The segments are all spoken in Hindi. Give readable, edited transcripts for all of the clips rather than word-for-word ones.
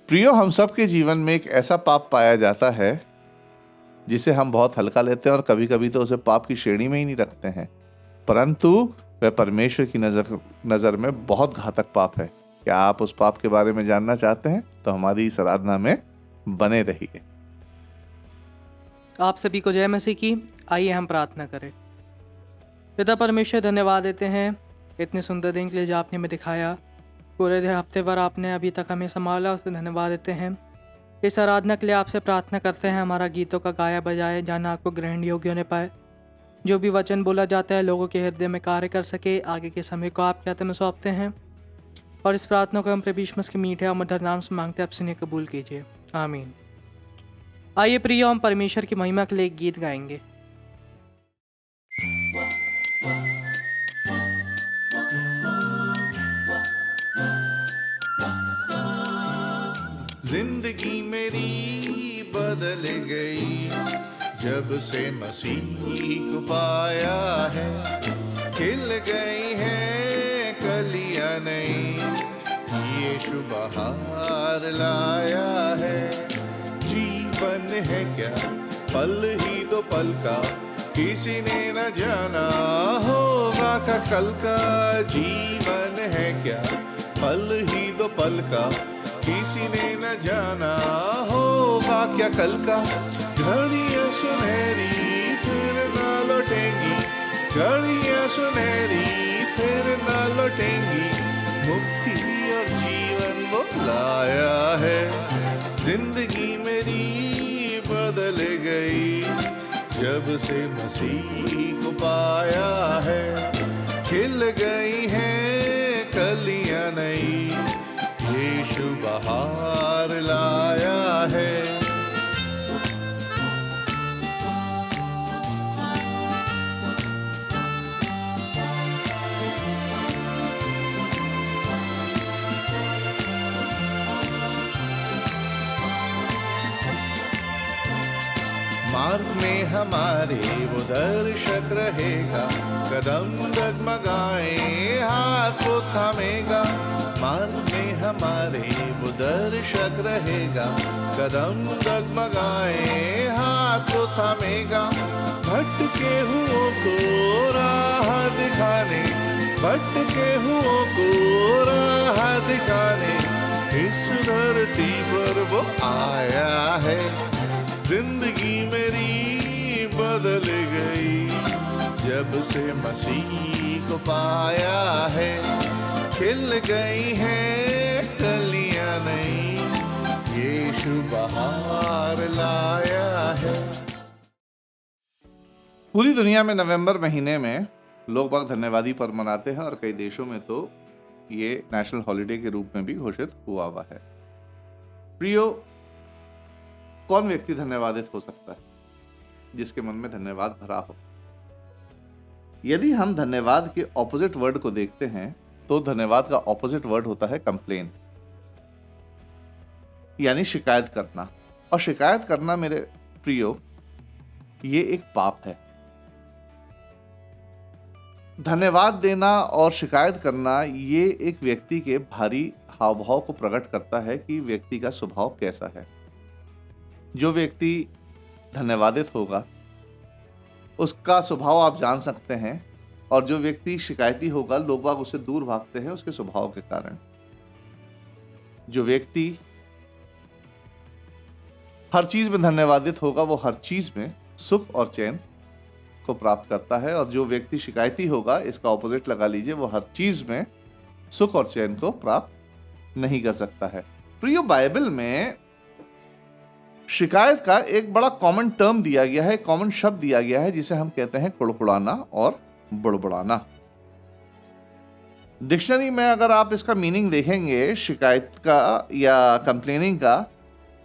प्रियो, हम सब के जीवन में एक ऐसा पाप पाया जाता है जिसे हम बहुत हल्का लेते हैं और कभी कभी तो उसे पाप की श्रेणी में ही नहीं रखते हैं, परंतु वह परमेश्वर की नज़र में बहुत घातक पाप है। क्या आप उस पाप के बारे में जानना चाहते हैं? तो हमारी इस आराधना में बने रहिए। आप सभी को जय मसीह की। आइए हम प्रार्थना करें। पिता परमेश्वर, धन्यवाद देते हैं इतने सुंदर दिन के लिए जो आपने हमें दिखाया। पूरे हफ्ते भर आपने अभी तक हमें संभाला, उससे धन्यवाद देते हैं। इस आराधना के लिए आपसे प्रार्थना करते हैं हमारा गीतों का गाया बजाए जाना आपको ग्रहण योग्य होने पाए। जो भी वचन बोला जाता है लोगों के हृदय में कार्य कर सके। आगे के समय को आपके हाथ में सौंपते हैं और इस प्रार्थना को हम प्रभु यीशु मसीह के मीठे और मधुर नाम से मांगते हैं, आप सुनिए कबूल कीजिए, आमीन। आइए प्रियो, हम परमेश्वर की महिमा के लिए एक गीत गाएंगे। जिंदगी मेरी बदल गई जब से मसीह को पाया है। खिल गई है कलियां नई, यीशु बहार लाया है। जीवन है क्या पल ही दो पल का, किसी ने न जाना होगा का कल का। जीवन है क्या पल ही दो पल का, किसी ने न जाना होगा क्या कल का। घड़ियां सुनहरी फिर न लौटेंगी, घड़ियां सुनहरी फिर न लौटेंगी। मुक्ति और जीवन वो लाया है। जिंदगी मेरी बदल गई जब से मसीह को पाया है। खिल गई है कलियां नई, यीशु बहार लाया है। मार्ग में हमारे वो दर्शक रहेगा, कदम डगमगाए हाथ वो थामेगा। मार्ग में हमारे वो दर्शक रहेगा, कदम डगमगाए हाथ वो थामेगा। भटके हुओं को राह दिखाने, भटके हुओं को राह दिखाने इस धरती पर वो आया है। जिंदगी मेरी बदल गई जब से मसीह को पाया है। खिल गई है कलियां नई, यीशु बहार लाया है। पूरी दुनिया में नवंबर महीने में लोग बाग धन्यवादी पर्व मनाते हैं और कई देशों में तो ये नेशनल हॉलिडे के रूप में भी घोषित हुआ है। प्रियो, कौन व्यक्ति धन्यवादित हो सकता है जिसके मन में धन्यवाद भरा हो? यदि हम धन्यवाद के ऑपोजिट वर्ड को देखते हैं तो धन्यवाद का ऑपोजिट वर्ड होता है कंप्लेन, यानी शिकायत करना। और शिकायत करना मेरे प्रियो, ये एक पाप है। धन्यवाद देना और शिकायत करना ये एक व्यक्ति के भारी हाव भाव को प्रकट करता है कि व्यक्ति का स्वभाव कैसा है। जो व्यक्ति धन्यवादित होगा उसका स्वभाव आप जान सकते हैं, और जो व्यक्ति शिकायती होगा लोग बाग उससे दूर भागते हैं उसके स्वभाव के कारण। जो व्यक्ति हर चीज में धन्यवादित होगा वो हर चीज में सुख और चैन को प्राप्त करता है, और जो व्यक्ति शिकायती होगा, इसका ऑपोजिट लगा लीजिए, वो हर चीज में सुख और चैन को प्राप्त नहीं कर सकता है। प्रियो, बाइबल में शिकायत का एक बड़ा कॉमन टर्म दिया गया है, कॉमन शब्द दिया गया है जिसे हम कहते हैं कुड़कुड़ाना और बुड़बुड़ाना। डिक्शनरी में अगर आप इसका मीनिंग देखेंगे शिकायत का या कंप्लेनिंग का,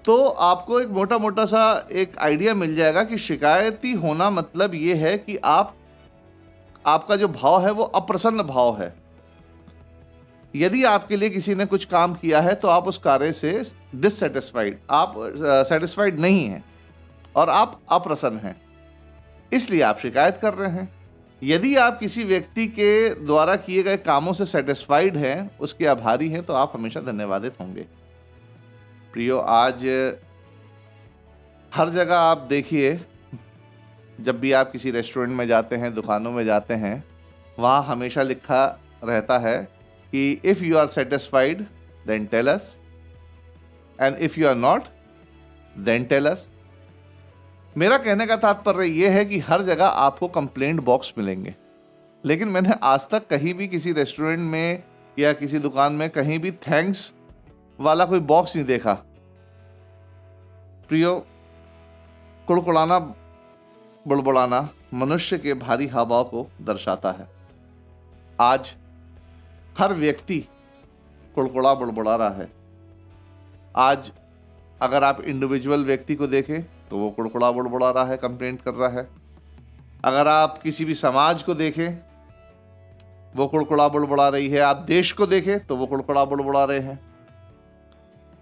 तो आपको एक मोटा मोटा सा एक आइडिया मिल जाएगा कि शिकायती होना मतलब ये है कि आपका जो भाव है वो अप्रसन्न भाव है। यदि आपके लिए किसी ने कुछ काम किया है तो आप उस कार्य से डिससेटिस्फाइड, आप सेटिस्फाइड नहीं हैं और आप अप्रसन्न हैं, इसलिए आप शिकायत कर रहे हैं। यदि आप किसी व्यक्ति के द्वारा किए गए कामों से सेटिस्फाइड हैं, उसके आभारी हैं, तो आप हमेशा धन्यवादित होंगे। प्रियो, आज हर जगह आप देखिए, जब भी आप किसी रेस्टोरेंट में जाते हैं, दुकानों में जाते हैं, वहाँ हमेशा लिखा रहता है कि if you are satisfied then tell us, and if you are not then tell us. मेरा कहने का तात्पर्य यह है कि हर जगह आपको कंप्लेंट बॉक्स मिलेंगे, लेकिन मैंने आज तक कहीं भी किसी रेस्टोरेंट में या किसी दुकान में कहीं भी थैंक्स वाला कोई बॉक्स नहीं देखा। प्रियो, कुड़कुड़ाना बुड़बुड़ाना मनुष्य के भारी हावभाव को दर्शाता है। आज हर व्यक्ति कुड़कुड़ा बुड़बुड़ा रहा है। आज अगर आप इंडिविजुअल व्यक्ति को देखें तो वो कुड़कुड़ा बुड़बुड़ा रहा है, कंप्लेंट कर रहा है। अगर आप किसी भी समाज को देखें वो कुड़कुड़ा बुड़बुड़ा रही है। आप देश को देखें तो वो कुड़कुड़ा बुड़बुड़ा रहे हैं।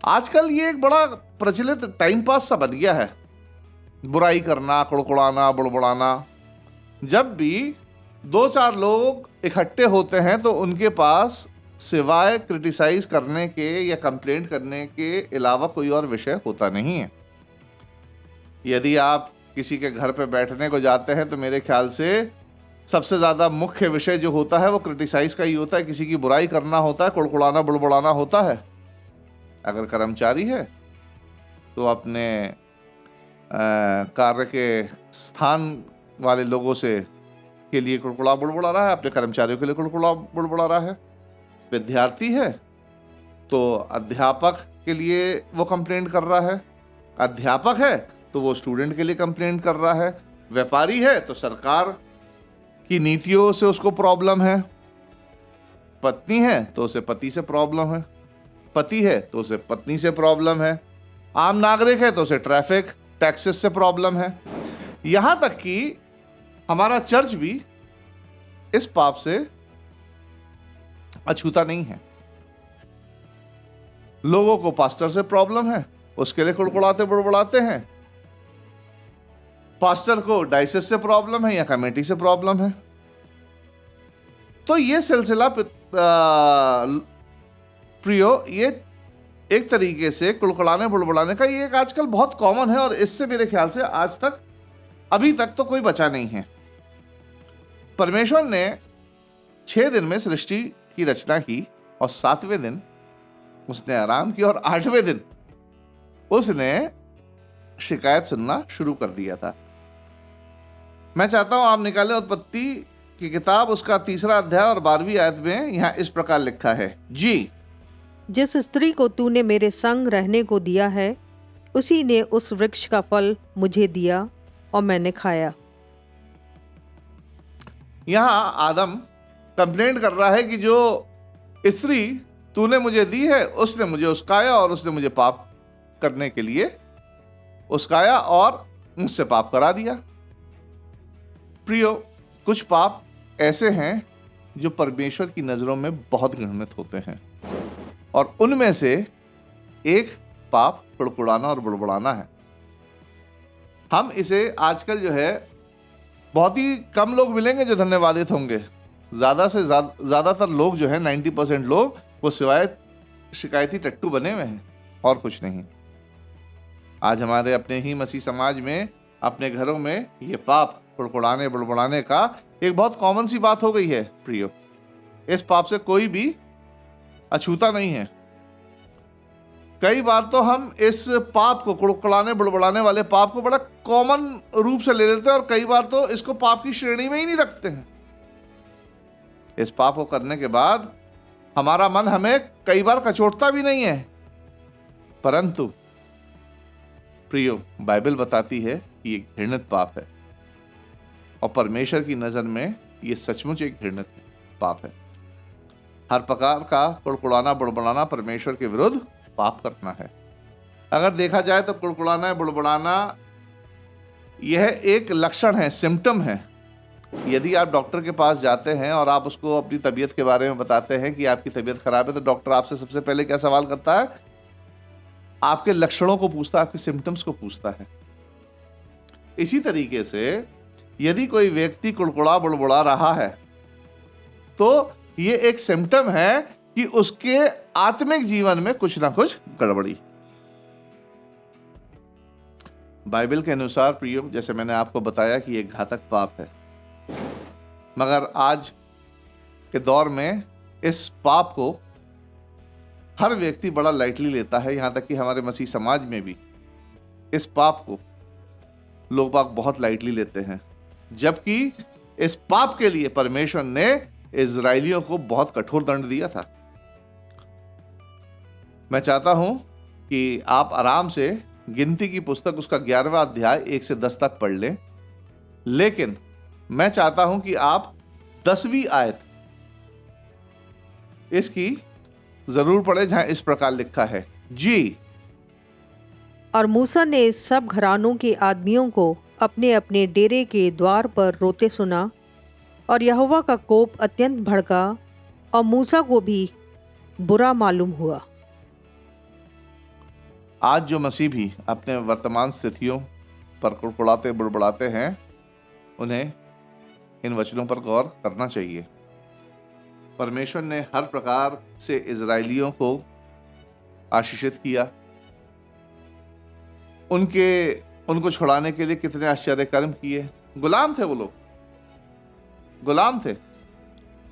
आजकल ये एक बड़ा प्रचलित टाइम पास सा बन गया है, बुराई करना, कुड़कुड़ाना, बुड़बुड़ाना। जब भी 2-4 लोग इकट्ठे होते हैं तो उनके पास सिवाय क्रिटिसाइज करने के या कंप्लेंट करने के अलावा कोई और विषय होता नहीं है। यदि आप किसी के घर पे बैठने को जाते हैं तो मेरे ख्याल से सबसे ज़्यादा मुख्य विषय जो होता है वो क्रिटिसाइज का ही होता है, किसी की बुराई करना होता है, कुड़कुड़ाना बुड़बुड़ाना होता है। अगर कर्मचारी है तो अपने कार्य के स्थान वाले लोगों से के लिए कुड़कुड़ा बुड़बुड़ा रहा है, अपने कर्मचारियों के लिए कुड़कुड़ा बुड़बुड़ा रहा है। विद्यार्थी है तो अध्यापक के लिए वो कंप्लेंट कर रहा है, अध्यापक है तो वो स्टूडेंट के लिए कंप्लेंट कर रहा है, व्यापारी है तो सरकार की नीतियों से उसको प्रॉब्लम है, पत्नी है तो उसे पति से प्रॉब्लम है, पति है तो उसे पत्नी से प्रॉब्लम है, आम नागरिक है तो उसे ट्रैफिक टैक्सेस से प्रॉब्लम है। यहां तक कि हमारा चर्च भी इस पाप से अछूता नहीं है। लोगों को पास्टर से प्रॉब्लम है, उसके लिए कुड़कुड़ाते बुड़बुड़ाते हैं। पास्टर को डायसिस से प्रॉब्लम है या कमेटी से प्रॉब्लम है। तो ये सिलसिला प्रियो, ये एक तरीके से कुड़कुड़ाने बुड़बुड़ाने का ये एक आजकल बहुत कॉमन है, और इससे मेरे ख्याल से आज तक अभी तक तो कोई बचा नहीं है। परमेश्वर ने 6 दिन में सृष्टि की रचना की और 7वें दिन उसने आराम किया, और 8वें दिन उसने शिकायत सुनना शुरू कर दिया था। मैं चाहता हूं आप निकालें उत्पत्ति की किताब, उसका 3 अध्याय और 12वीं आयत में यहां इस प्रकार लिखा है, जी, जिस स्त्री को तूने मेरे संग रहने को दिया है उसी ने उस वृक्ष का फल मुझे दिया और मैंने खाया। यहां आदम कंप्लेंट कर रहा है कि जो स्त्री तूने मुझे दी है उसने मुझे उस्काया और उसने मुझे पाप करने के लिए उस्काया और मुझसे पाप करा दिया। प्रियो, कुछ पाप ऐसे हैं जो परमेश्वर की नजरों में बहुत घृणित होते हैं, और उनमें से एक पाप कुड़कुड़ाना और बुड़बुड़ाना है। हम इसे आजकल जो है बहुत ही कम लोग मिलेंगे जो धन्यवादित होंगे। ज़्यादा से ज़्यादातर लोग जो है 90% लोग वो सिवाय शिकायती टट्टू बने हुए हैं और कुछ नहीं। आज हमारे अपने ही मसीह समाज में, अपने घरों में ये पाप कुड़कुड़ाने बुड़बुड़ाने का एक बहुत कॉमन सी बात हो गई है। प्रियो, इस पाप से कोई भी अछूता नहीं है। कई बार तो हम इस पाप को, कुड़कुड़ाने बुड़बुड़ाने वाले पाप को बड़ा कॉमन रूप से ले लेते हैं, और कई बार तो इसको पाप की श्रेणी में ही नहीं रखते हैं। इस पाप को करने के बाद हमारा मन हमें कई बार कचोटता भी नहीं है, परंतु प्रियो, बाइबल बताती है कि ये घृणित पाप है, और परमेश्वर की नजर में ये सचमुच एक घृणित पाप है। हर प्रकार का कुड़कुड़ाना बुड़बुड़ाना परमेश्वर के विरुद्ध पाप करना है। अगर देखा जाए तो कुड़कुड़ाना बुड़बुड़ाना यह एक लक्षण है, सिम्टम है। यदि आप डॉक्टर के पास जाते हैं और आप उसको अपनी तबीयत के बारे में बताते हैं कि आपकी तबीयत खराब है, तो डॉक्टर आपसे सबसे पहले क्या सवाल करता है? आपके लक्षणों को पूछता है, आपके सिम्टम्स को पूछता है। इसी तरीके से यदि कोई व्यक्ति कुड़कुड़ा बुड़बुड़ा रहा है तो ये एक सिम्टम है कि उसके आत्मिक जीवन में कुछ ना कुछ गड़बड़ी। बाइबल के अनुसार प्रियो, जैसे मैंने आपको बताया कि ये घातक पाप है, मगर आज के दौर में इस पाप को हर व्यक्ति बड़ा लाइटली लेता है। यहाँ तक कि हमारे मसीह समाज में भी इस पाप को लोग बाग बहुत लाइटली लेते हैं, जबकि इस पाप के लिए परमेश्वर ने इजरायलियों को बहुत कठोर दंड दिया था। मैं चाहता हूं कि आप आराम से गिनती की पुस्तक उसका 11वां अध्याय 1 से 10 तक पढ़ लें, लेकिन मैं चाहता हूं कि आप 10वीं आयत इसकी जरूर पढ़े, जहां इस प्रकार लिखा है, जी। और मूसा ने सब घरानों के आदमियों को अपने अपने डेरे के द्वार पर रोते सुना, और यहोवा का कोप अत्यंत भड़का, और मूसा को भी बुरा मालूम हुआ। आज जो मसीह भी अपने वर्तमान स्थितियों पर कुड़कुड़ाते बुड़बुड़ाते हैं, उन्हें इन वचनों पर गौर करना चाहिए। परमेश्वर ने हर प्रकार से इजरायलियों को आशीषित किया। उनको छुड़ाने के लिए कितने आश्चर्य कर्म किए। गुलाम थे वो लोग, गुलाम थे,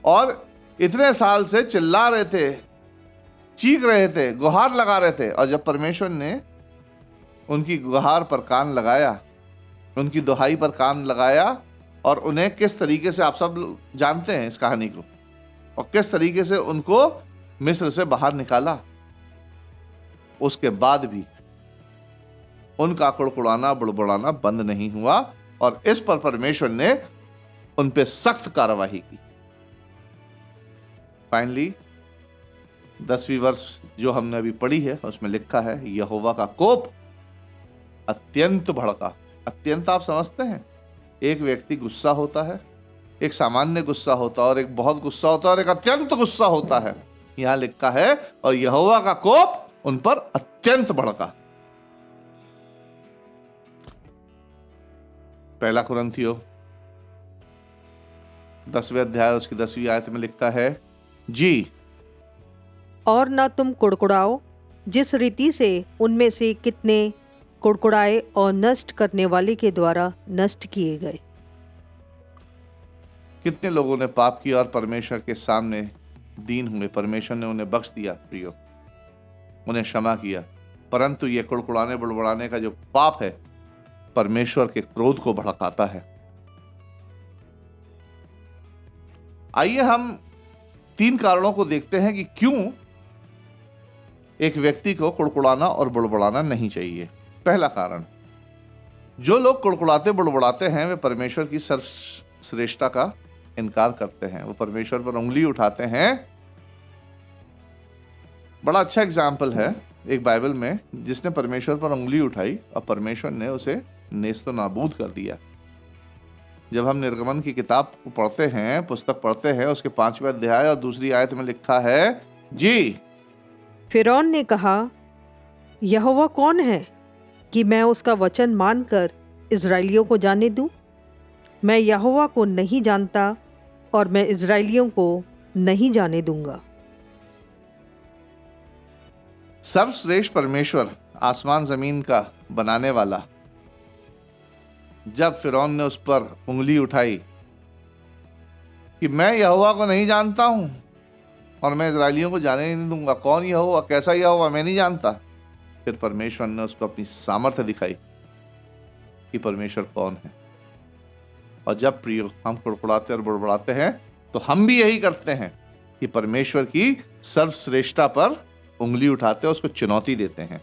और इतने साल से चिल्ला रहे थे, चीख रहे थे, गुहार लगा रहे थे, और जब परमेश्वर ने उनकी गुहार पर कान लगाया, उनकी दुहाई पर कान लगाया, और उन्हें किस तरीके से, आप सब जानते हैं इस कहानी को, और किस तरीके से उनको मिस्र से बाहर निकाला, उसके बाद भी उनका कुड़कुड़ाना बुड़बुड़ाना बंद नहीं हुआ, और इस पर परमेश्वर ने उन पे सख्त कार्रवाई की। फाइनली 10वीं वर्ष जो हमने अभी पढ़ी है, उसमें लिखा है, यहोवा का कोप अत्यंत भड़का। अत्यंत आप समझते हैं, एक व्यक्ति गुस्सा होता है, एक सामान्य गुस्सा होता है, और एक बहुत गुस्सा होता है, और एक अत्यंत गुस्सा होता है। यहां लिखा है, और यहोवा का कोप उन पर अत्यंत भड़का। पहला कुरिन्थियों 10वें अध्याय उसकी 10वीं आयत में लिखा है, जी। और ना तुम कुड़कुड़ाओ, जिस रीति से उनमें से कितने कुड़कुड़ाए और नष्ट करने वाले के द्वारा नष्ट किए गए। कितने लोगों ने पाप किया और परमेश्वर के सामने दीन हुए, परमेश्वर ने उन्हें बख्श दिया प्रियो, उन्हें क्षमा किया, परंतु ये कुड़कुड़ाने बुड़बुड़ाने का जो पाप है, परमेश्वर के क्रोध को भड़काता है। आइए हम 3 कारणों को देखते हैं कि क्यों एक व्यक्ति को कुड़कुड़ाना और बुड़बुड़ाना नहीं चाहिए। पहला कारण, जो लोग कुड़कुड़ाते बुड़बुड़ाते हैं, वे परमेश्वर की सर्वश्रेष्ठता का इनकार करते हैं, वो परमेश्वर पर उंगली उठाते हैं। बड़ा अच्छा एग्जाम्पल है एक बाइबल में, जिसने परमेश्वर पर उंगली उठाई और परमेश्वर ने उसे नेस्तो नाबूद कर दिया। जब हम निर्गमन की किताब को पढ़ते हैं, पुस्तक पढ़ते हैं, उसके 5वें अध्याय और 2री आयत में लिखा है, जी। फिरौन ने कहा, यहोवा कौन है कि मैं उसका वचन मानकर इजराइलियों को जाने दूं? मैं यहोवा को नहीं जानता, और मैं इजराइलियों को नहीं जाने दूंगा। सर्वश्रेष्ठ परमेश्वर, आसमान जमीन का बनाने वाला, जब फिरौन ने उस पर उंगली उठाई कि मैं यहोवा को नहीं जानता हूं और मैं इजराइलियों को जाने नहीं दूंगा, कौन यहोवा, कैसा यहोवा, मैं नहीं जानता, फिर परमेश्वर ने उसको अपनी सामर्थ्य दिखाई कि परमेश्वर कौन है। और जब प्रियो हम कुड़कुड़ाते और बुड़बुड़ाते हैं, तो हम भी यही करते हैं कि परमेश्वर की सर्वश्रेष्ठता पर उंगली उठाते हैं, उसको चुनौती देते हैं।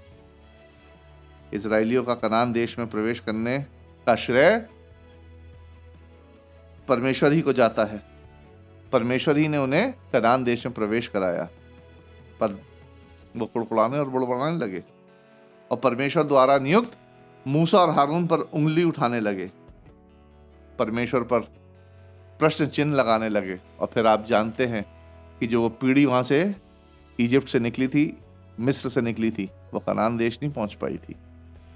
इजराइलियों का कनान देश में प्रवेश करने का श्रेय परमेश्वर ही को जाता है। परमेश्वर ही ने उन्हें कनान देश में प्रवेश कराया, पर वो कुड़कुड़ाने और बुड़बुड़ाने लगे, और परमेश्वर द्वारा नियुक्त मूसा और हारून पर उंगली उठाने लगे, परमेश्वर पर प्रश्न चिन्ह लगाने लगे। और फिर आप जानते हैं कि जो वो पीढ़ी वहां से इजिप्ट से निकली थी, मिस्र से निकली थी, वो कनान देश नहीं पहुंच पाई थी।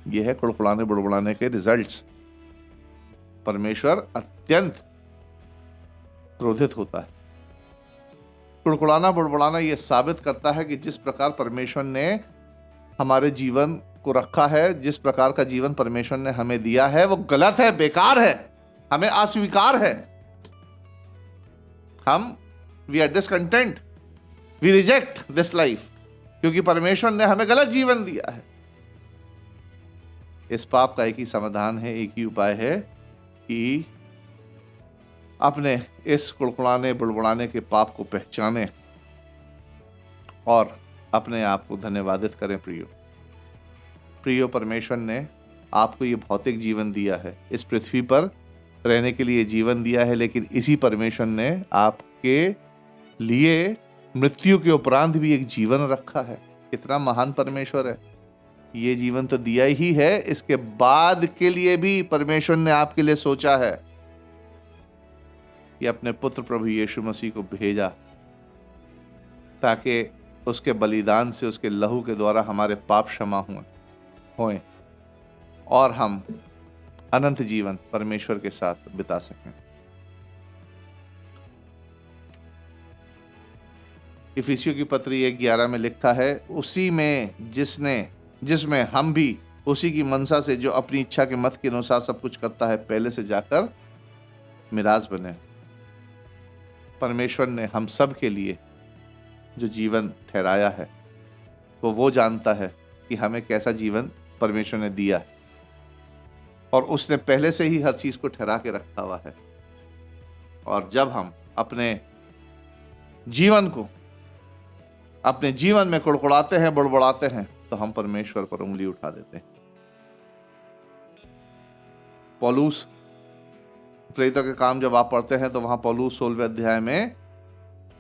यह है कुड़कुड़ाने बुड़बुड़ाने के रिजल्ट्स। परमेश्वर अत्यंत क्रोधित होता है। कुड़कुड़ाना बुड़बुड़ाना यह साबित करता है कि जिस प्रकार परमेश्वर ने हमारे जीवन को रखा है, जिस प्रकार का जीवन परमेश्वर ने हमें दिया है वो गलत है, बेकार है, हमें अस्वीकार है। हम we are discontent, we reject this life, क्योंकि परमेश्वर ने हमें गलत जीवन दिया है। इस पाप का एक ही समाधान है, एक ही उपाय है कि अपने इस कुड़कुड़ाने बुड़बुड़ाने के पाप को पहचाने और अपने आप को धन्यवादित करें। प्रियो, परमेश्वर ने आपको ये भौतिक जीवन दिया है, इस पृथ्वी पर रहने के लिए जीवन दिया है, लेकिन इसी परमेश्वर ने आपके लिए मृत्यु के उपरांत भी एक जीवन रखा है। कितना महान परमेश्वर है। ये जीवन तो दिया ही है, इसके बाद के लिए भी परमेश्वर ने आपके लिए सोचा है कि अपने पुत्र प्रभु यीशु मसीह को भेजा ताकि उसके बलिदान से, उसके लहू के द्वारा हमारे पाप क्षमा होएं और हम अनंत जीवन परमेश्वर के साथ बिता सकें। इफिसियों की पत्री 1:11 में लिखा है, उसी में जिसमें हम भी उसी की मनसा से जो अपनी इच्छा के मत के अनुसार सब कुछ करता है, पहले से जाकर मिराज बने। परमेश्वर ने हम सब के लिए जो जीवन ठहराया है वो जानता है कि हमें कैसा जीवन परमेश्वर ने दिया है, और उसने पहले से ही हर चीज को ठहरा के रखा हुआ है। और जब हम अपने जीवन में कुड़कुड़ाते हैं, बुड़बुड़ाते हैं, तो हम परमेश्वर पर उंगली उठा देते हैं। पौलुस प्रेरितों के काम जब आप पढ़ते हैं तो वहां पौलुस 16वें अध्याय में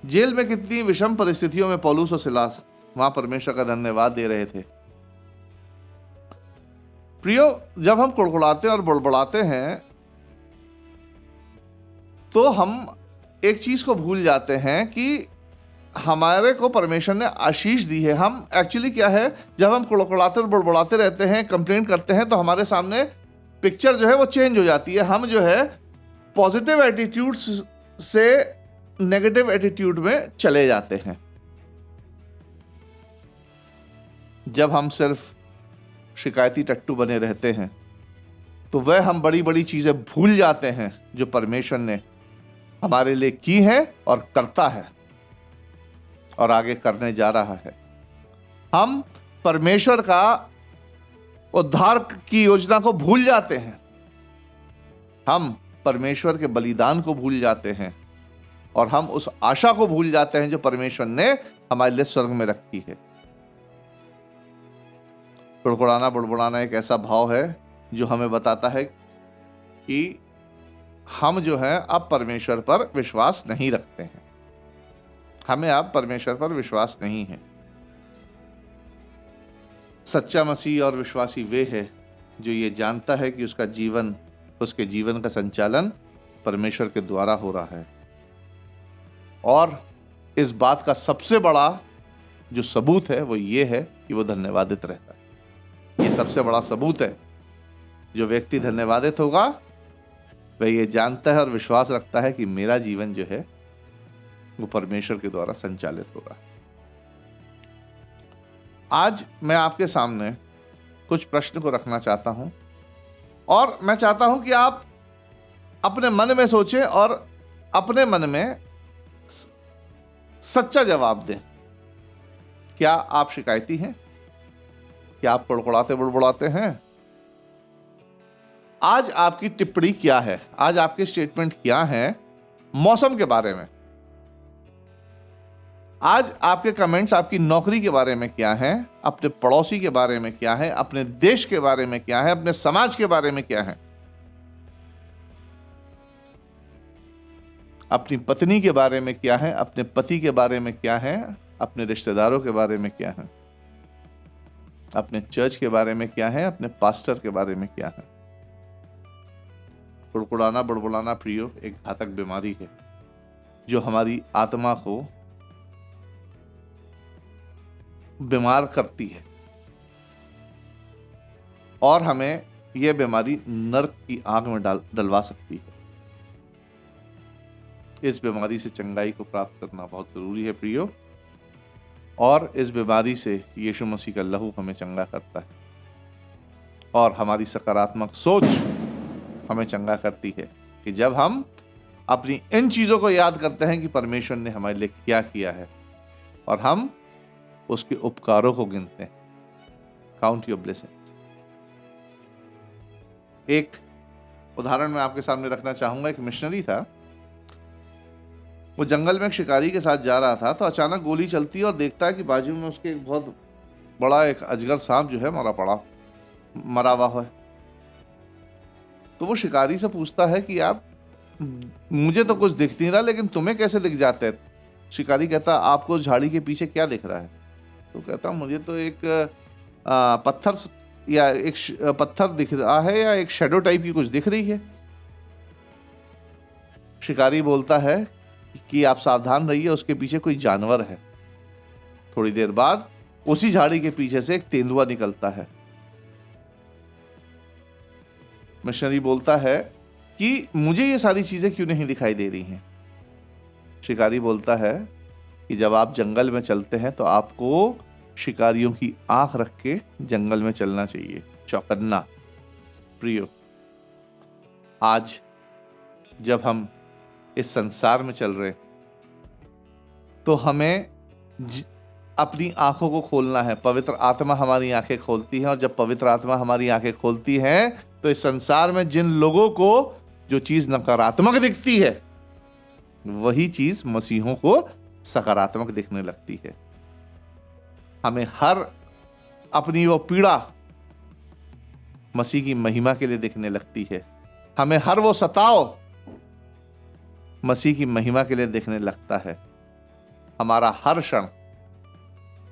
जेल में कितनी विषम परिस्थितियों में पौलुस और सिलास वहां परमेश्वर का धन्यवाद दे रहे थे। प्रियो, जब हम कुड़कुड़ाते और बुड़बुड़ाते हैं तो हम एक चीज को भूल जाते हैं कि हमारे को परमेश्वर ने आशीष दी है। हम एक्चुअली क्या है, जब हम कुड़कुड़ाते और बुड़बुड़ाते रहते हैं, कंप्लेंट करते हैं, तो हमारे सामने पिक्चर जो है वो चेंज हो जाती है। हम जो है पॉजिटिव एटीट्यूड से नेगेटिव एटीट्यूड में चले जाते हैं। जब हम सिर्फ शिकायती टट्टू बने रहते हैं तो वह हम बड़ी बड़ी चीजें भूल जाते हैं जो परमेश्वर ने हमारे लिए की है और करता है और आगे करने जा रहा है। हम परमेश्वर का उद्धार की योजना को भूल जाते हैं, हम परमेश्वर के बलिदान को भूल जाते हैं, और हम उस आशा को भूल जाते हैं जो परमेश्वर ने हमारे लिए स्वर्ग में रखी है। कुड़कुड़ाना बुड़बुड़ाना एक ऐसा भाव है जो हमें बताता है कि हम जो है अब परमेश्वर पर विश्वास नहीं रखते हैं, हमें अब परमेश्वर पर विश्वास नहीं है। सच्चा मसीह और विश्वासी वे है जो ये जानता है कि उसके जीवन का संचालन परमेश्वर के द्वारा हो रहा है, और इस बात का सबसे बड़ा जो सबूत है वो ये है कि वो धन्यवादित रहता है। ये सबसे बड़ा सबूत है। जो व्यक्ति धन्यवादित होगा वह ये जानता है और विश्वास रखता है कि मेरा जीवन जो है वो परमेश्वर के द्वारा संचालित होगा। आज मैं आपके सामने कुछ प्रश्न को रखना चाहता हूं, और मैं चाहता हूं कि आप अपने मन में सोचें और अपने मन में सच्चा जवाब दें। क्या आप शिकायती हैं? क्या आप कुड़कुड़ाते बुड़बुड़ाते हैं? आज आपकी टिप्पणी क्या है? आज आपके स्टेटमेंट क्या है मौसम के बारे में? आज आपके कमेंट्स आपकी नौकरी के बारे में क्या है, अपने पड़ोसी के बारे में क्या है, अपने देश के बारे में क्या है, अपने समाज के बारे में क्या है, अपनी पत्नी के बारे में क्या है, अपने पति के बारे में क्या है, अपने रिश्तेदारों के बारे में क्या है, अपने चर्च के बारे में क्या है, अपने पास्टर के बारे में क्या है। कुड़कुड़ाना बुड़बुड़ाना प्रियो एक घातक बीमारी है जो हमारी आत्मा को बीमार करती है, और हमें यह बीमारी नरक की आग में डलवा सकती है। इस बीमारी से चंगाई को प्राप्त करना बहुत जरूरी है प्रियो, और इस बीमारी से यीशु मसीह का लहू हमें चंगा करता है। और हमारी सकारात्मक सोच हमें चंगा करती है कि जब हम अपनी इन चीज़ों को याद करते हैं कि परमेश्वर ने हमारे लिए क्या किया है और हम उसके उपकारों को गिनते हैं। Count your blessings. एक उदाहरण मैं आपके सामने रखना चाहूंगा। एक मिशनरी था, वो जंगल में एक शिकारी के साथ जा रहा था, तो अचानक गोली चलती है और देखता है कि बाजू में उसके एक बहुत बड़ा एक अजगर सांप जो है मरा हुआ है। तो वो शिकारी से पूछता है कि यार मुझे तो कुछ दिख नहीं रहा, लेकिन तुम्हें कैसे दिख जाते हैं? शिकारी कहता आपको झाड़ी के पीछे क्या दिख रहा है? तो कहता मुझे तो एक पत्थर दिख रहा है या एक शैडो टाइप की कुछ दिख रही है। शिकारी बोलता है कि आप सावधान रहिए, उसके पीछे कोई जानवर है। थोड़ी देर बाद उसी झाड़ी के पीछे से एक तेंदुआ निकलता है। मिशनरी बोलता है कि मुझे ये सारी चीजें क्यों नहीं दिखाई दे रही हैं? शिकारी बोलता है कि जब आप जंगल में चलते हैं तो आपको शिकारियों की आंख रख के जंगल में चलना चाहिए, चौकन्ना। प्रियो, आज जब हम इस संसार में चल रहे तो हमें अपनी आंखों को खोलना है। पवित्र आत्मा हमारी आंखें खोलती है, और जब पवित्र आत्मा हमारी आंखें खोलती है तो इस संसार में जिन लोगों को जो चीज नकारात्मक दिखती है वही चीज मसीहों को सकारात्मक दिखने लगती है। हमें हर अपनी वो पीड़ा मसीह की महिमा के लिए दिखने लगती है। हमें हर वो सताव मसीह की महिमा के लिए दिखने लगता है। हमारा हर क्षण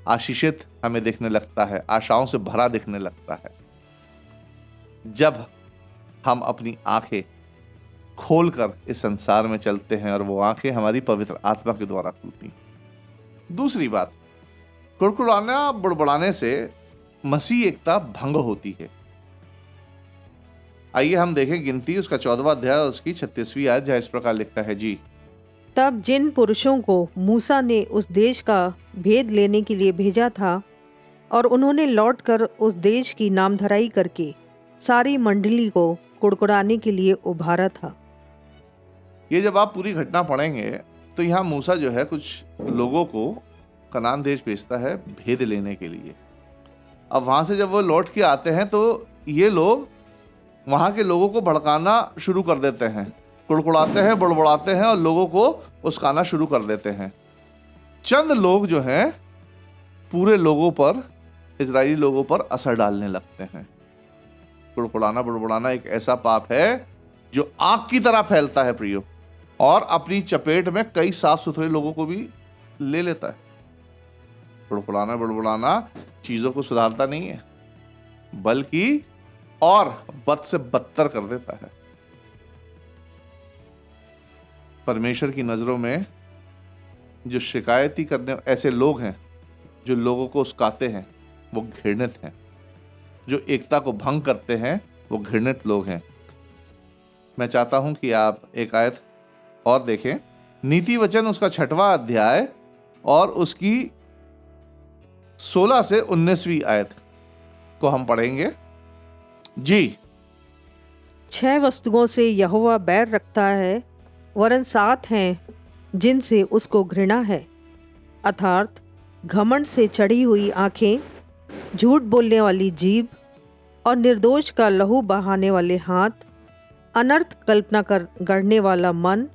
आशीषित हमें दिखने लगता है, आशाओं से भरा दिखने लगता है, जब हम अपनी आंखें खोलकर इस संसार में चलते हैं और वो आंखें हमारी पवित्र आत्मा के द्वारा खुलती हैं। दूसरी बात, कुड़कुड़ाना बुड़बुड़ाने से मसीह एकता भंग होती है। आइए हम देखें गिनती उसका 14वां अध्याय उसकी 36वीं आयत, जहाँ इस प्रकार लिखा है। जी, तब जिन पुरुषों को मूसा ने उस देश का भेद लेने के लिए भेजा था और उन्होंने लौटकर उस देश की नामधराई करके सारी मंडली को कुड़कुड़ाने के लिए उभारा था। ये जब आप पूरी घटना पढ़ेंगे तो यहाँ मूसा जो है कुछ लोगों को कनान देश भेजता है भेद लेने के लिए। अब वहां से जब वो लौट के आते हैं तो ये लोग वहां के लोगों को भड़काना शुरू कर देते हैं, कुड़कुड़ाते हैं, बुड़बुड़ाते हैं और लोगों को उस्काना शुरू कर देते हैं। चंद लोग जो हैं पूरे लोगों पर, इजरायली लोगों पर असर डालने लगते हैं। कुड़कुड़ाना बुड़बुड़ाना एक ऐसा पाप है जो आग की तरह फैलता है प्रियो, और अपनी चपेट में कई साफ सुथरे लोगों को भी ले लेता है। कुड़कुड़ाना बुड़बुड़ाना चीजों को सुधारता नहीं है, बल्कि और बद से बदतर कर देता है। परमेश्वर की नजरों में जो शिकायती करने ऐसे लोग हैं, जो लोगों को उस्काते हैं, वो घृणित हैं। जो एकता को भंग करते हैं वो घृणित लोग हैं। मैं चाहता हूं कि आप एक आयत और देखें, नीति वचन उसका 6वां अध्याय और उसकी 16 से 19वीं आयत को हम पढ़ेंगे। जी, 6 वस्तुओं से यहोवा बैर रखता है, वरन 7 हैं जिनसे उसको घृणा है, अर्थात घमंड से चढ़ी हुई आंखें, झूठ बोलने वाली जीभ और निर्दोष का लहू बहाने वाले हाथ, अनर्थ कल्पना कर गढ़ने वाला मन,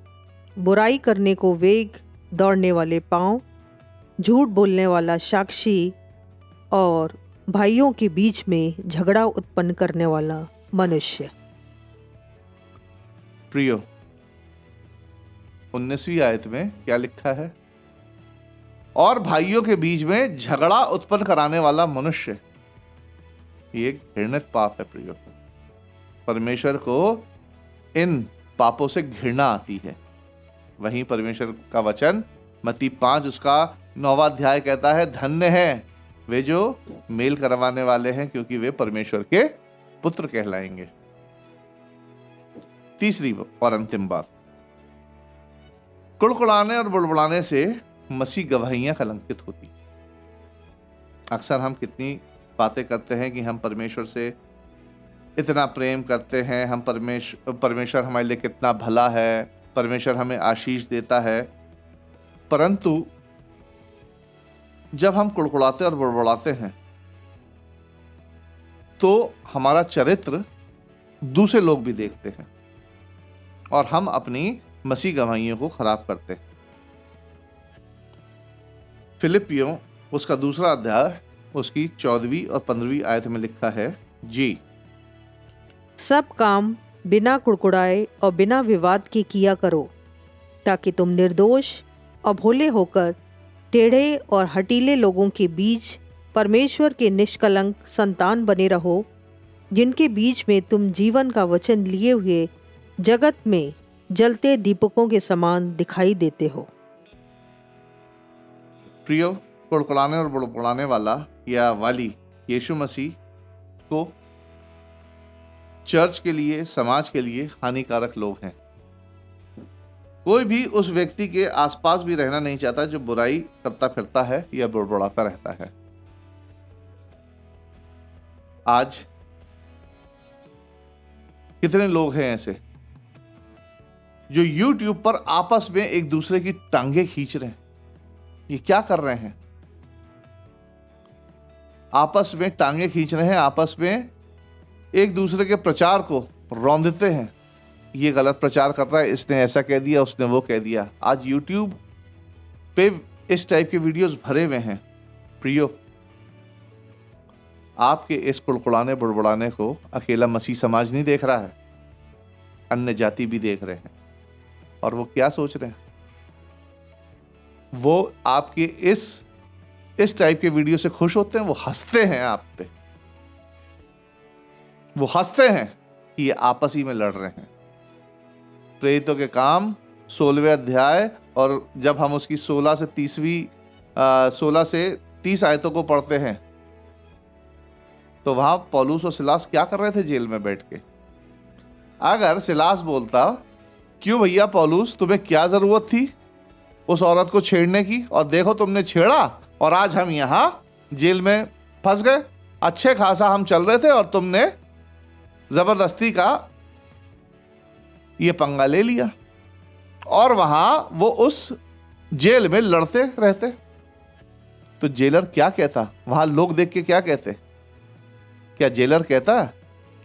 बुराई करने को वेग दौड़ने वाले पांव, झूठ बोलने वाला साक्षी और भाइयों के बीच में झगड़ा उत्पन्न करने वाला मनुष्य। प्रियो, 19वीं आयत में क्या लिखा है? और भाइयों के बीच में झगड़ा उत्पन्न कराने वाला मनुष्य। ये एक घृणित पाप है प्रियो। परमेश्वर को इन पापों से घृणा आती है। वहीं परमेश्वर का वचन मत्ती 5 उसका 9वां अध्याय कहता है, धन्य है वे जो मेल करवाने वाले हैं, क्योंकि वे परमेश्वर के पुत्र कहलाएंगे। तीसरी और अंतिम बात, कुड़कुड़ाने और बुड़बुड़ाने से मसीह गवाहियां कलंकित होती। अक्सर हम कितनी बातें करते हैं कि हम परमेश्वर से इतना प्रेम करते हैं, हम परमेश्वर हमारे लिए कितना भला है, परमेश्वर हमें आशीष देता है, परंतु जब हम कुड़कुड़ाते और बड़बड़ाते हैं तो हमारा चरित्र दूसरे लोग भी देखते हैं और हम अपनी मसीह गवाहियों को खराब करते हैं। फिलिपियों उसका दूसरा अध्याय उसकी 14वीं और 15वीं आयत में लिखा है, जी सब काम बिना कुड़कुड़ाए और बिना विवाद के किया करो, ताकि तुम निर्दोष और भोले होकर टेढ़े और हठीले लोगों के बीच परमेश्वर के निष्कलंक संतान बने रहो, जिनके बीच में तुम जीवन का वचन लिए हुए जगत में जलते दीपकों के समान दिखाई देते हो। प्रियो, कुड़कुड़ाने और बुड़बुड़ाने वाला या वाली यीशु मसीह को चर्च के लिए, समाज के लिए हानिकारक लोग हैं। कोई भी उस व्यक्ति के आसपास भी रहना नहीं चाहता जो बुराई करता फिरता है या बुड़बुड़ाता रहता है। आज कितने लोग हैं ऐसे जो YouTube पर आपस में एक दूसरे की टांगे खींच रहे हैं। ये क्या कर रहे हैं? आपस में टांगे खींच रहे हैं, आपस में एक दूसरे के प्रचार को रौंदते हैं। ये गलत प्रचार कर रहा है, इसने ऐसा कह दिया, उसने वो कह दिया। आज YouTube पे इस टाइप के वीडियोस भरे हुए हैं। प्रियो, आपके इस कुड़कुड़ाने बुड़बुड़ाने को अकेला मसीह समाज नहीं देख रहा है, अन्य जाति भी देख रहे हैं। और वो क्या सोच रहे हैं? वो आपके इस टाइप के वीडियो से खुश होते हैं, वो हंसते हैं आप पे, वो हंसते हैं कि ये आपस ही में लड़ रहे हैं। प्रेरितों के काम 16वें अध्याय, और जब हम उसकी 16 से 30 आयतों को पढ़ते हैं तो वहां पौलुस और सिलास क्या कर रहे थे जेल में बैठ के। अगर सिलास बोलता, क्यों भैया पौलुस, तुम्हें क्या जरूरत थी उस औरत को छेड़ने की, और देखो तुमने छेड़ा और आज हम यहां जेल में फंस गए। अच्छे खासा हम चल रहे थे और तुमने जबरदस्ती का ये पंगा ले लिया, और वहां वो उस जेल में लड़ते रहते। तो जेलर क्या कहता? वहां लोग देख के क्या कहते? क्या जेलर कहता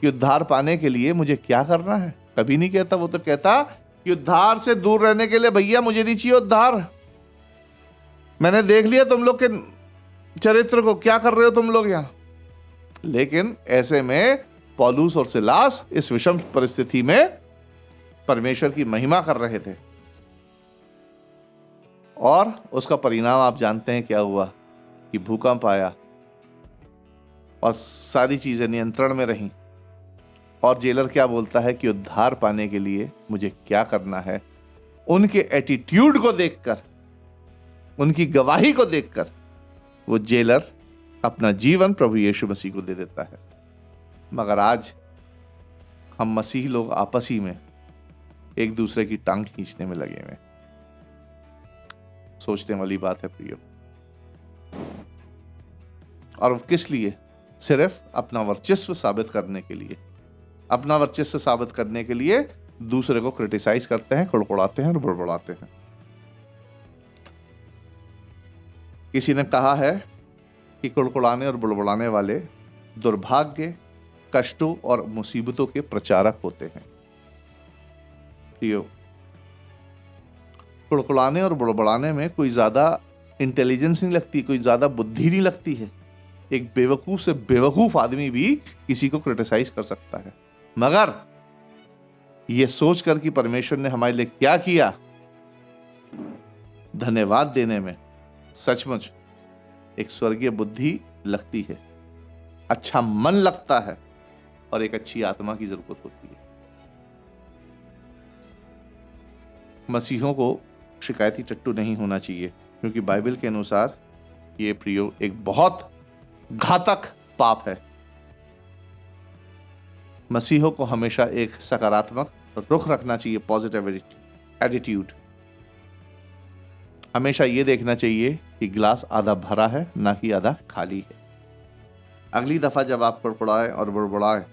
कि उद्धार पाने के लिए मुझे क्या करना है? कभी नहीं कहता। वो तो कहता कि उद्धार से दूर रहने के लिए भैया मुझे नहीं चाहिए उद्धार, मैंने देख लिया तुम लोग के चरित्र को, क्या कर रहे हो तुम लोग यहां। लेकिन ऐसे में पौलुस और सिलास इस विषम परिस्थिति में परमेश्वर की महिमा कर रहे थे, और उसका परिणाम आप जानते हैं क्या हुआ, कि भूकंप आया और सारी चीजें नियंत्रण में रहीं। और जेलर क्या बोलता है कि उद्धार पाने के लिए मुझे क्या करना है। उनके एटीट्यूड को देखकर, उनकी गवाही को देखकर वो जेलर अपना जीवन प्रभु यीशु मसीह को दे देता है। मगर आज हम मसीही लोग आपस ही में एक दूसरे की टांग खींचने में लगे हुए। सोचने वाली बात है प्रियो। और वो किस लिए? सिर्फ अपना वर्चस्व साबित करने के लिए। अपना वर्चस्व साबित करने के लिए दूसरे को क्रिटिसाइज करते हैं, कुड़कुड़ाते हैं और बुड़बुड़ाते हैं। किसी ने कहा है कि कुड़कुड़ाने और बुड़बुड़ाने वाले दुर्भाग्य, कष्टों और मुसीबतों के प्रचारक होते हैं। प्रियो, कुड़कुड़ाने और बुड़बुड़ाने में कोई ज्यादा इंटेलिजेंस नहीं लगती, कोई ज्यादा बुद्धि नहीं लगती है। एक बेवकूफ से बेवकूफ आदमी भी किसी को क्रिटिसाइज कर सकता है, मगर यह सोचकर कि परमेश्वर ने हमारे लिए क्या किया, धन्यवाद देने में सचमुच एक स्वर्गीय बुद्धि लगती है, अच्छा मन लगता है, और एक अच्छी आत्मा की जरूरत होती है। मसीहों को शिकायती टट्टू नहीं होना चाहिए, क्योंकि बाइबल के अनुसार ये प्रियो एक बहुत घातक पाप है। मसीहों को हमेशा एक सकारात्मक रुख रखना चाहिए, पॉजिटिव एटीट्यूड। हमेशा ये देखना चाहिए कि ग्लास आधा भरा है, ना कि आधा खाली है। अगली दफा जब आप कुड़कुड़ाए और बुड़बुड़ाए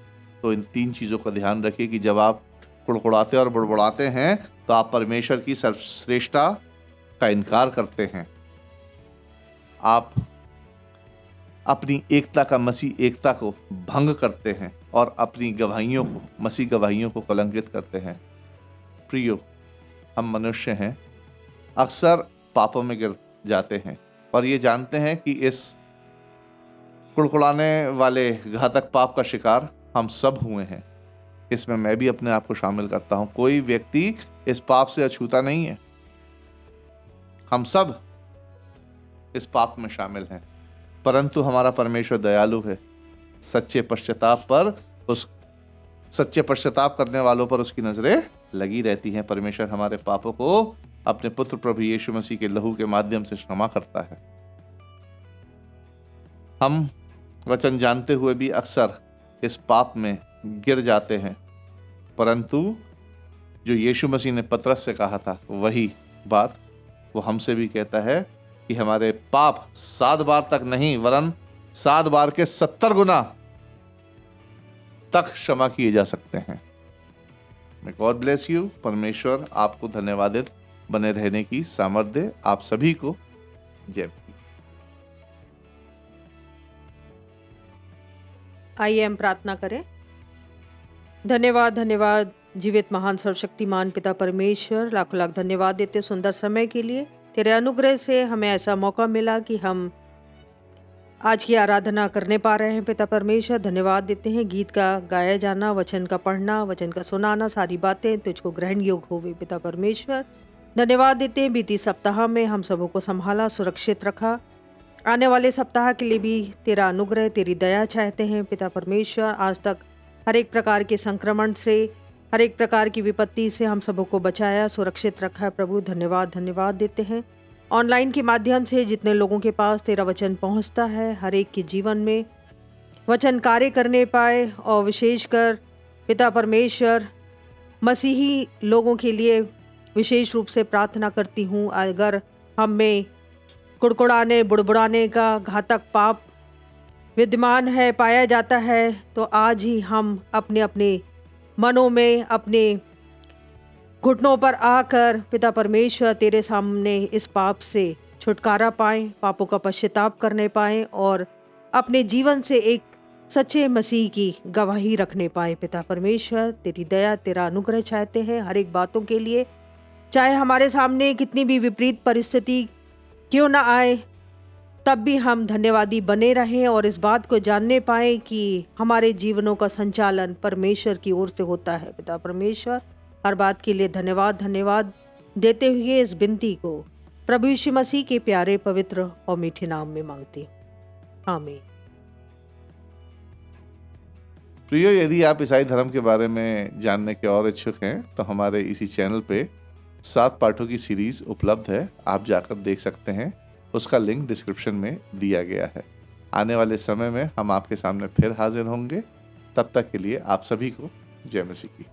तो इन 3 चीज़ों का ध्यान रखिए कि जब आप कुड़कुड़ाते और बुड़बुड़ाते हैं तो आप परमेश्वर की सर्वश्रेष्ठता का इनकार करते हैं। आप अपनी एकता का मसीह एकता को भंग करते हैं और अपनी गवाहियों को, मसीह गवाहियों को कलंकित करते हैं। प्रियो, हम मनुष्य हैं, अक्सर पापों में गिर जाते हैं और ये जानते हैं कि इस कुड़कुड़ाने वाले घातक पाप का शिकार हम सब हुए हैं। इसमें मैं भी अपने आप को शामिल करता हूं। कोई व्यक्ति इस पाप से अछूता नहीं है। हम सब इस पाप में शामिल हैं, परंतु हमारा परमेश्वर दयालु है। सच्चे पश्चाताप करने वालों पर उसकी नजरें लगी रहती हैं। परमेश्वर हमारे पापों को अपने पुत्र प्रभु यीशु मसीह के लहू के माध्यम से क्षमा करता है। हम वचन जानते हुए भी अक्सर इस पाप में गिर जाते हैं, परंतु जो यीशु मसीह ने पतरस से कहा था वही बात वो हमसे भी कहता है कि हमारे पाप 7 बार तक नहीं वरन 7 बार के 70 गुना तक क्षमा किए जा सकते हैं। मैं गॉड ब्लेस यू। परमेश्वर आपको धन्यवादित बने रहने की सामर्थ्य दे। आप सभी को जय। आइए हम प्रार्थना करें। धन्यवाद धन्यवाद जीवित महान सर्वशक्तिमान पिता परमेश्वर, लाखों लाख धन्यवाद देते सुंदर समय के लिए। तेरे अनुग्रह से हमें ऐसा मौका मिला कि हम आज की आराधना करने पा रहे हैं। पिता परमेश्वर, धन्यवाद देते हैं। गीत का गाया जाना, वचन का पढ़ना, वचन का सुनाना, सारी बातें तुझको ग्रहण योग्य होवे। पिता परमेश्वर, धन्यवाद देते हैं। बीती सप्ताह में हम सबों को संभाला, सुरक्षित रखा। आने वाले सप्ताह के लिए भी तेरा अनुग्रह, तेरी दया चाहते हैं। पिता परमेश्वर, आज तक हर एक प्रकार के संक्रमण से, हर एक प्रकार की विपत्ति से हम सबों को बचाया, सुरक्षित रखा है। प्रभु धन्यवाद देते हैं। ऑनलाइन के माध्यम से जितने लोगों के पास तेरा वचन पहुंचता है, हर एक के जीवन में वचन कार्य करने पाए। और विशेषकर पिता परमेश्वर, मसीही लोगों के लिए विशेष रूप से प्रार्थना करती हूँ। अगर हम में कुड़कुड़ाने, बुड़बुड़ाने का घातक पाप विद्यमान है, पाया जाता है, तो आज ही हम अपने अपने मनों में, अपने घुटनों पर आकर पिता परमेश्वर तेरे सामने इस पाप से छुटकारा पाएं, पापों का पश्चाताप करने पाएं और अपने जीवन से एक सच्चे मसीह की गवाही रखने पाएं। पिता परमेश्वर, तेरी दया, तेरा अनुग्रह चाहते हैं हर एक बातों के लिए। चाहे हमारे सामने कितनी भी विपरीत परिस्थिति क्यों ना आए, तब भी हम धन्यवादी बने रहें और इस बात को जानने पाएं कि हमारे जीवनों का संचालन परमेश्वर की ओर से होता है। पिता परमेश्वर, हर बात के लिए धन्यवाद देते हुए इस विनती को प्रभु यीशु मसीह के प्यारे, पवित्र और मीठे नाम में मांगती हूं। आमीन। प्रियो, यदि आप ईसाई धर्म के बारे में जानने के और इच्छुक हैं तो हमारे इसी चैनल पे 7 पाठों की सीरीज उपलब्ध है। आप जाकर देख सकते हैं। उसका लिंक डिस्क्रिप्शन में दिया गया है। आने वाले समय में हम आपके सामने फिर हाजिर होंगे। तब तक के लिए आप सभी को जय मसीह की।